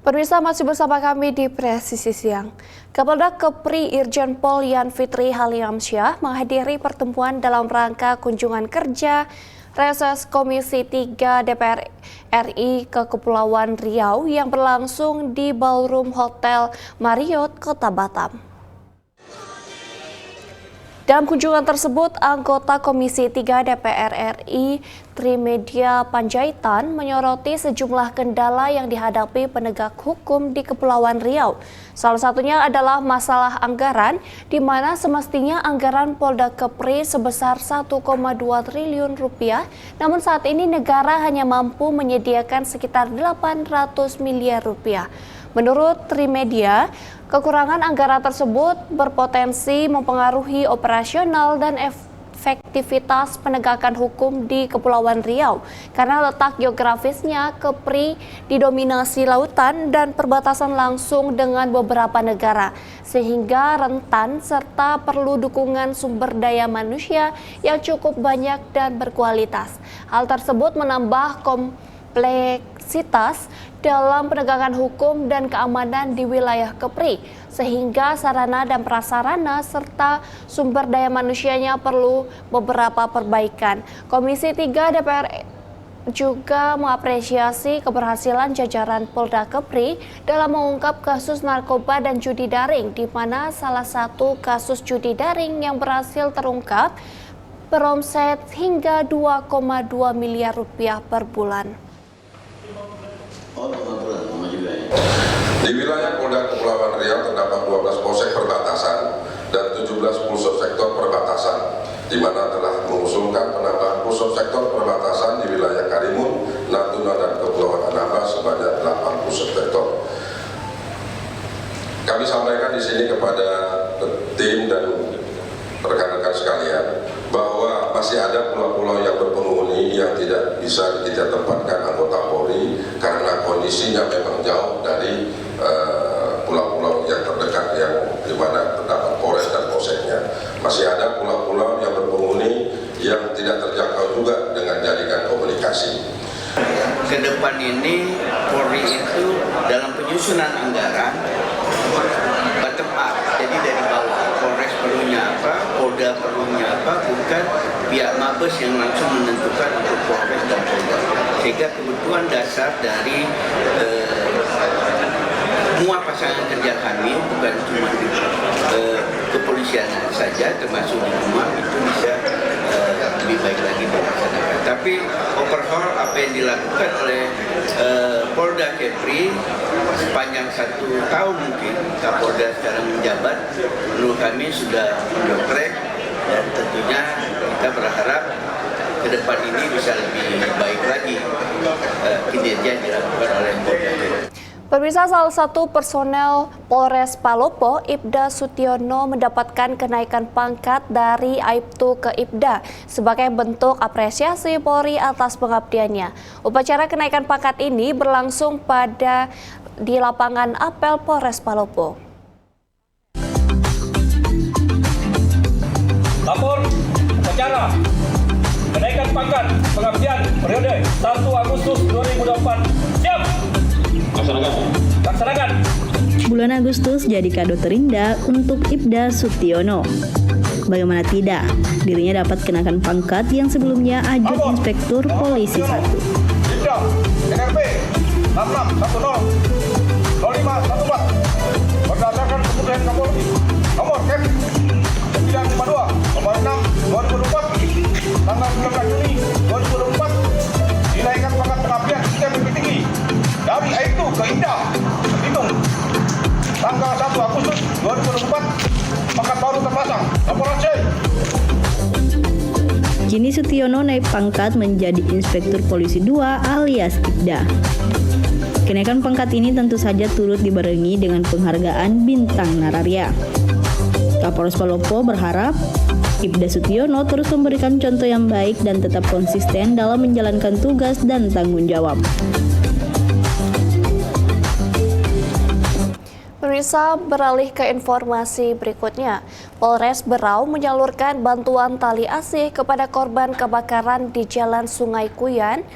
Pemirsa masih bersama kami di Presisi Siang. Kapolda Kepri Irjen Pol Yan Fitri Haliamsyah menghadiri pertemuan dalam rangka kunjungan kerja reses Komisi 3 DPR RI ke Kepulauan Riau yang berlangsung di Ballroom Hotel Marriott, Kota Batam. Dalam kunjungan tersebut, anggota Komisi 3 DPR RI Trimedia Panjaitan menyoroti sejumlah kendala yang dihadapi penegak hukum di Kepulauan Riau. Salah satunya adalah masalah anggaran, di mana semestinya anggaran Polda Kepri sebesar 1,2 triliun rupiah, namun saat ini negara hanya mampu menyediakan sekitar 800 miliar rupiah. Menurut Trimedia, kekurangan anggaran tersebut berpotensi mempengaruhi operasional dan efektivitas penegakan hukum di Kepulauan Riau karena letak geografisnya Kepri didominasi lautan dan perbatasan langsung dengan beberapa negara, sehingga rentan serta perlu dukungan sumber daya manusia yang cukup banyak dan berkualitas. Hal tersebut menambah kompleksitas dalam penegakan hukum dan keamanan di wilayah Kepri, sehingga sarana dan prasarana serta sumber daya manusianya perlu beberapa perbaikan. Komisi 3 DPR juga mengapresiasi keberhasilan jajaran Polda Kepri dalam mengungkap kasus narkoba dan judi daring, di mana salah satu kasus judi daring yang berhasil terungkap beromset hingga 2,2 miliar rupiah per bulan. Di wilayah Polda Kepulauan Riau terdapat 12 polsek perbatasan dan 17 pusat-sektor perbatasan, di mana telah mengusulkan penambahan pusat-sektor perbatasan di wilayah Karimun, Natuna, dan Kepulauan Anambas sebanyak 8 pusat-sektor. Kami sampaikan di sini kepada tim dan rekan-rekan sekalian bahwa masih ada pulau-pulau yang berpenghuni yang tidak bisa kita tempatkan anggota Polri karena kondisinya memang jauh dari pulau-pulau yang terdekat yang di mana terdapat Polres dan Polseknya. Masih ada pulau-pulau yang berpenghuni yang tidak terjangkau juga dengan jaringan komunikasi. Ke depan ini Polri itu dalam penyusunan anggaran bottom up, jadi dari bawah. Polres perlunya apa, Polda perlunya apa, bukan pihak Mabes yang langsung menentukan untuk Polres dan Polda. Sehingga kebutuhan dasar dari semua pasangan kerja kami, bukan cuma di kepolisian saja, termasuk di rumah, itu bisa lebih baik lagi dilaksanakan. Tapi overhaul apa yang dilakukan oleh Polda Kepri sepanjang 1 tahun mungkin Kapolda sekarang menjabat, menurut kami sudah on track, dan tentunya kita berharap ke depan ini bisa lebih baik lagi kinerja yang dilakukan oleh Polda Kepri. Pemirsa, salah satu personel Polres Palopo, Ibda Sutiono, mendapatkan kenaikan pangkat dari Aibtu ke Ibda sebagai bentuk apresiasi Polri atas pengabdiannya. Upacara kenaikan pangkat ini berlangsung di lapangan apel Polres Palopo. Lapor upacara kenaikan pangkat pengabdian periode 1 Agustus 2024. Siap! Laksanakan. Bulan Agustus jadi kado terindah untuk Ibda Sutiono. Bagaimana tidak, dirinya dapat kenakan pangkat yang sebelumnya Ajut Inspektur Polisi 1. Ibda, NRP 6610 0514 berdasarkan keputusan Kapolri nomor KEP 952 nomor 6 2024 tanggal 19 Juni 2024 dinaikkan pangkat pengabdian sistem lebih tinggi dari Aibtu ke Ibda, hitung tanggal 1 Agustus 2024, pangkat baru terpasang. Laporan C. Kini Sutiono naik pangkat menjadi Inspektur Polisi 2 alias Ibda. Kenaikan pangkat ini tentu saja turut dibarengi dengan penghargaan Bintang Nararia. Kapolres Palopo berharap Ibda Sutiono terus memberikan contoh yang baik dan tetap konsisten dalam menjalankan tugas dan tanggung jawab. Pemirsa, beralih ke informasi berikutnya. Polres Berau menyalurkan bantuan tali asih kepada korban kebakaran di Jalan Sungai Kuyan,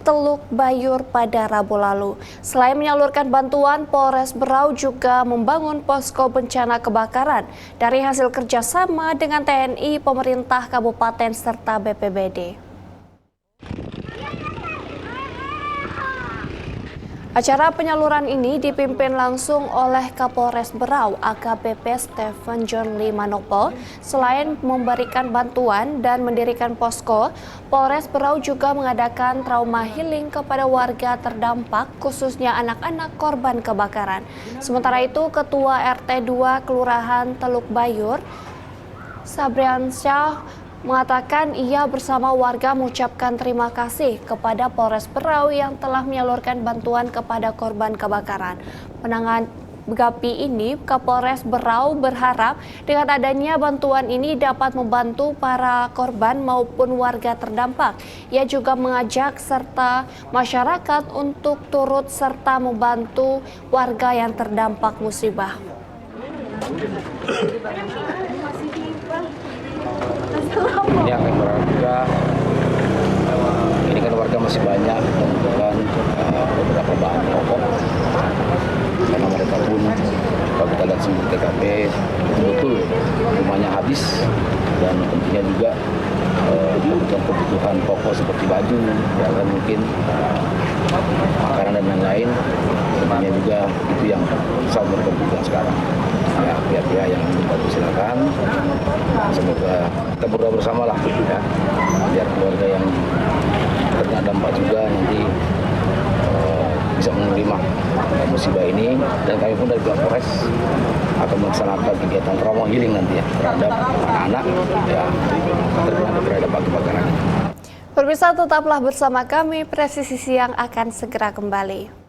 Teluk Bayur pada Rabu lalu. Selain menyalurkan bantuan, Polres Berau juga membangun posko bencana kebakaran dari hasil kerjasama dengan TNI, pemerintah kabupaten serta BPBD. Acara penyaluran ini dipimpin langsung oleh Kapolres Berau AKBP Stephen John Lee Manopo. Selain memberikan bantuan dan mendirikan posko, Polres Berau juga mengadakan trauma healing kepada warga terdampak, khususnya anak-anak korban kebakaran. Sementara itu, Ketua RT 2 Kelurahan Teluk Bayur, Sabriansyah, mengatakan ia bersama warga mengucapkan terima kasih kepada Polres Berau yang telah menyalurkan bantuan kepada korban kebakaran. Menanggapi ini, Kapolres Berau berharap dengan adanya bantuan ini dapat membantu para korban maupun warga terdampak. Ia juga mengajak serta masyarakat untuk turut serta membantu warga yang terdampak musibah. Ini akan berharap juga, ini kan warga masih banyak membutuhkan beberapa bahan pokok, karena mereka pun kalau kita lihat sendiri TKP betul-betul rumahnya habis, dan tentunya juga kebutuhan pokok seperti baju, ya kan, mungkin makanan dan lain-lain, tentunya juga itu yang sangat mereka butuhkan sekarang. Ya, pihak-pihak yang membantu silakan. Semoga kita berdoa bersama lah, ya, biar keluarga yang terkena dampak juga nanti bisa menerima musibah ini, dan kami pun dari pihak Polres akan melaksanakan kegiatan trauma healing nanti ya terhadap anak-anak ya terkena terhadap kebakaran. Pemirsa, tetaplah bersama kami, Presisi Siang akan segera kembali.